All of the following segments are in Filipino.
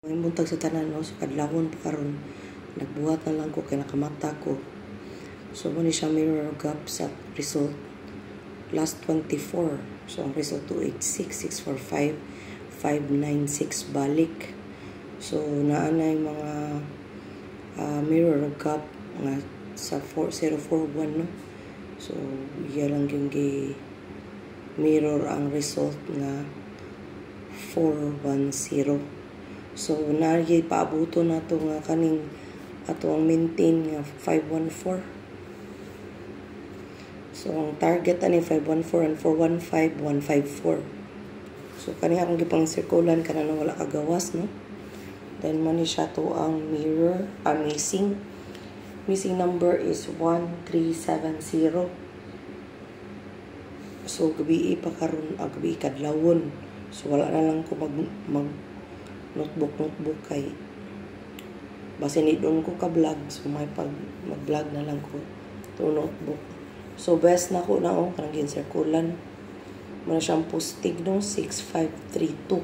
Ang buntag sa tanan, no? So, kadlawon pa karon nagbuhat na lang ko kay nakamata ko. So, muna siya mirror gap sa result. Last 24. So, ang result 286, 645, 596 balik. So, naana yung mga mirror gap nga sa 4041, no? So, yan lang yung mirror ang result nga 410. So, nari paabuto na ito nga kaning ato ang maintain nga 514. So, ang target ani 514 and 415, 154. So, kani akong gipang circulan ka na wala kagawas, no? Then, mani siya to ang mirror, missing. Missing number is 1370. So, gabi pa karon, gabi kadlawon. So, wala na lang ko mag notebook kay base ni doon ko ka-vlog. So, may mag-vlog na lang ko to notebook. So, best na ko na kanang ginsirkulan. Muna siyang postig, no? 6532.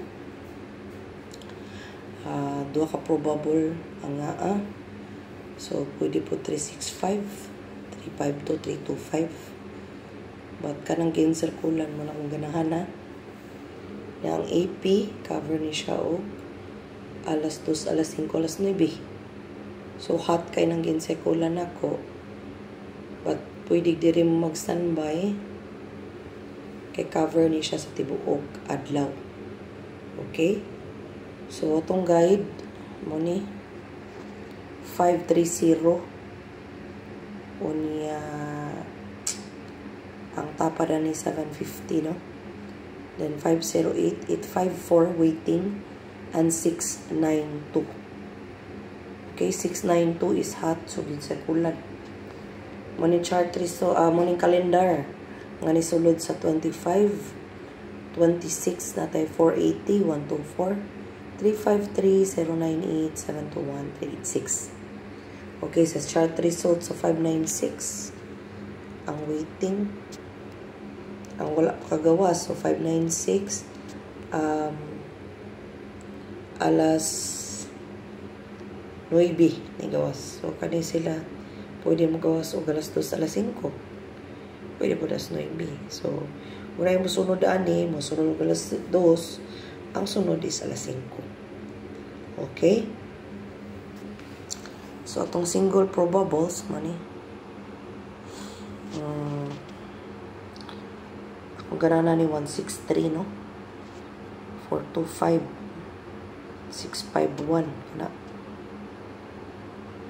Duha ka probable ang nga. So, pwede po 365, 352, 325. But kanang ginsirkulan mo na kung ganahan na. Ang AP, cover ni siya o alas 2, alas 5, alas 9. So, hot kay nang ginsirkulan ako. But, pwede di rin mag-standby. Kay cover ni siya sa tibuok adlaw. Okay? So, itong guide mo ni 530 unya ang tapa na ni 750, no? Then 508, 854 waiting and 692. Okay, 692 is hot, so ginsirkulan. Morning chart so morning calendar nga ni sulod sa 25, 26 natay 480, 124, 353, 098, 721, 386. Okay, sa chart result sa 596 ang waiting. Ang wala kagawas, so 596 alas 9 ni gawas. So kani sila pwede mo gawas o alas 2, alas 5. Pwede po alas 9. So muna yung musunod ani, musunod alas 2, ang sunod is alas 5. Okay? So atong single probables money. Kung ganana ni 163, no? 425, 651 na.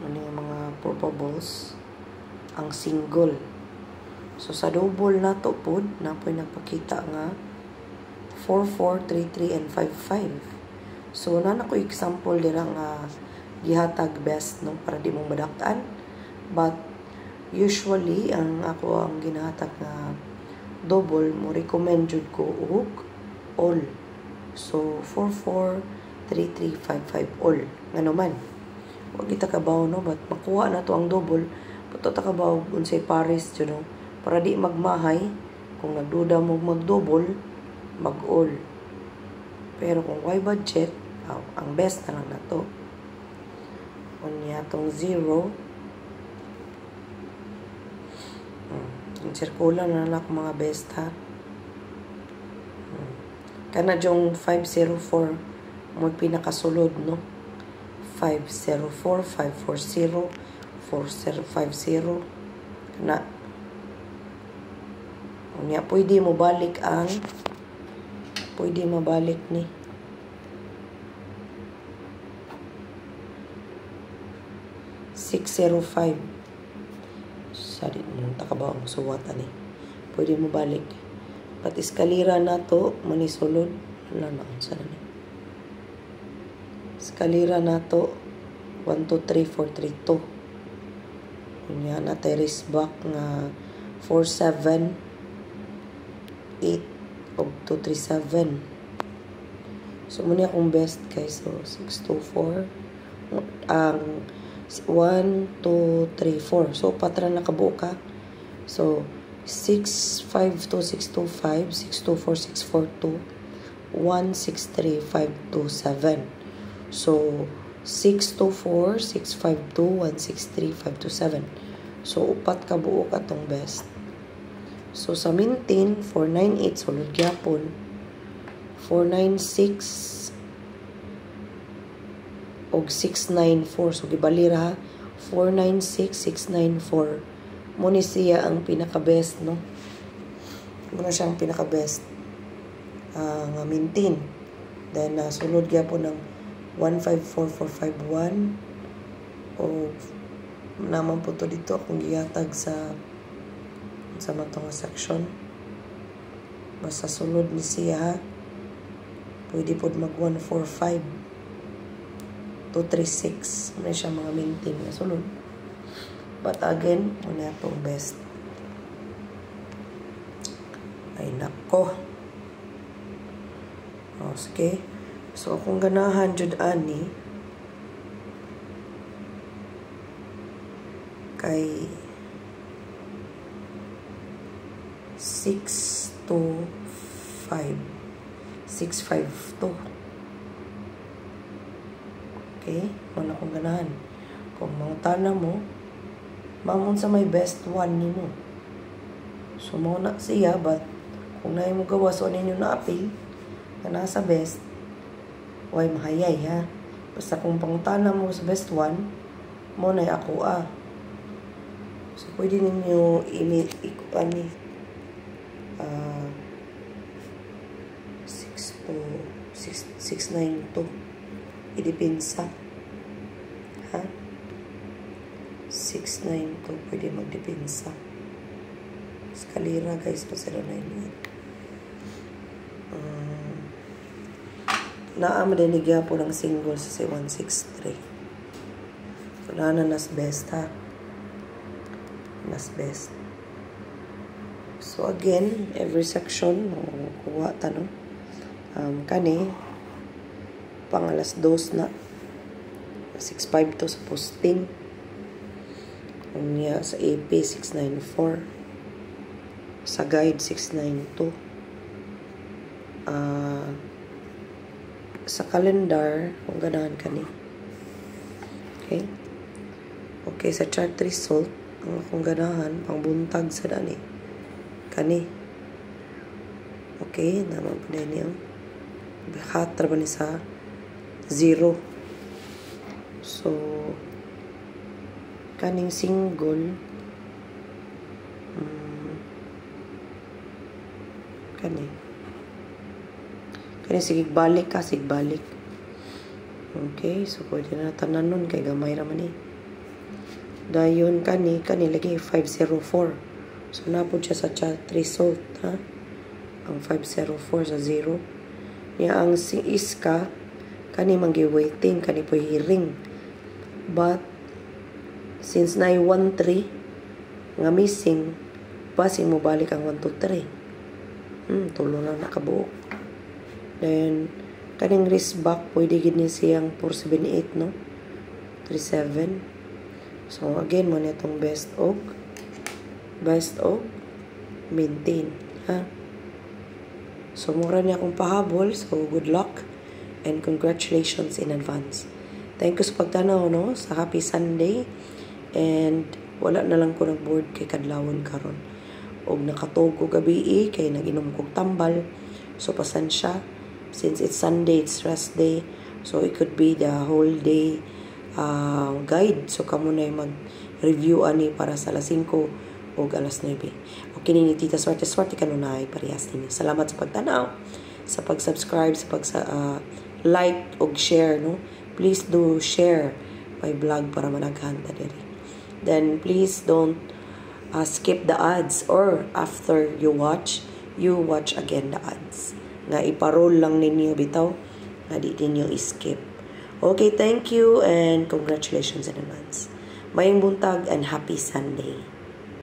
Ano yung mga probables? Ang single. So, sa double na to po, na po nagpakita nga 4, 4, 3, 3, and 5, 5. So, na ko example dira nga gihatag best, no? Para di mong madaktaan. But, usually, ang ako ang ginahatag nga double, mo recommend jud ko og all. So, 4, 4, 3, 3, 5, 5, all. Nga naman. Huwag kita kabaw, no? But makuha na to ang double. Puto ta kabaw, unsay pares, you know? Para di magmahay. Kung nagduda mo mag-double, mag-all. Pero kung why budget, ang best na lang na to. Unya tong 0. Yung circular na lang mga best, ha? Kana yung 504 mo pinakasulod, no? 504, 540, 4050. Kana. Unya, pwede mo balik ang pwede mabalik ni 605. Sari nung takabaw ang suwat ani. Pwede mo balik. Pat eskalira na to manisulod. Wala na sana ni. Eskalira na to 1, 2, 3, 4, 3, 2. Kunya na terrace back nga 4, 7, 8, og 2, 3, 7. So muna akong best guys. So 6, 2, 4. Ang 1, 2, 3, 4. So, patra na kabuo ka. So, 6, 5, 2, 6, 2, 5, 6, 2, 4, 6, 4, 2, 1, 6, 3, 5, 2, 7. So 624, 652, 163, 527. So upat ka buok atong best. So sa maintain 498 sulod gyapon. 496 og 694. So gibalira 496, 694. Muna siya ang pinaka-best, no? Muna siya ang pinaka-best. Nga maintain. Then, sulod kaya po ng 154451. O, naman po to dito akong giyatag sa matong section. Basta sulod ni siya, ha? Pwede po mag 145. 236. Muna siya mga maintain na sulod. But again, muna itong best. Ay, nako. O, sige. So, kung ganahan jud ani, kay 625. 652. Okay? Wala kong ganahan. Kung mangutana mo, mamon sa may best one ni mo. So, mauna siya, but kung na mo gawa, so ninyo na appeal, na nasa best, why mahayay, ha? Basta kung pangutana mo sa best one, mo na ako, So, pwede ninyo ikuan ni 692. Idipinsa. Ha? 692. Pwede magdipinsa. Eskalera, guys. Pasira na yun. Naamadinig po ng single sa 163. So, nas best, ha? Nas best. So, again, every section, kuha tanong. Kani, pang alas 2 na. 652 sa posting. Unya sa AP, 694. Sa guide, 692. Sa calendar, kung ganahan kani. Okay? Okay, sa chart result, ang kung ganahan, pang buntag sa dani. Kani. Okay, naman po na niyo. Bihatra ba ni sa 0. So, kaning single, kani sigbalik ka, sigbalik. Okay, so pwede na tanan nun, kay gamay raman eh. Dayon kani lagi 504. So, napod siya sa chat result, ha? Ang 504 sa 0. Niya ang si iska, kani manggi-waiting, kani po hearing. But, since na 1-3, nga missing, basing mo balik ang 1-2-3. Tulo na nakabuok. Then, kaning wrist back, pwede gini siyang 478, no? 37. So, again, mo na itong best og maintain, ha? So, mura niya akong pahabol. So, good luck and congratulations in advance. Thank you sa pagtanaw, no? Sa happy Sunday. And, wala na lang ko nag-board kay kadlawon karon. Og nakatog ko gabi kay naginom kog tambal. So, pasensya. Since it's Sunday, it's rest day. So, it could be the whole day guide. So, kamo na mag-review ani para sa alas 5 o alas 9. Okay, ni Tita Swerte kanunay parehas ninyo. Salamat sa pagtanaw, sa pag-subscribe, sa pag-like o share, no? Please do share my vlog para managhan ta diri. Then, please don't skip the ads, or after you watch again the ads. Nga iparol lang ninyo bitaw, nga di ninyo skip. Okay, thank you and congratulations in advance. Mayang buntag and happy Sunday.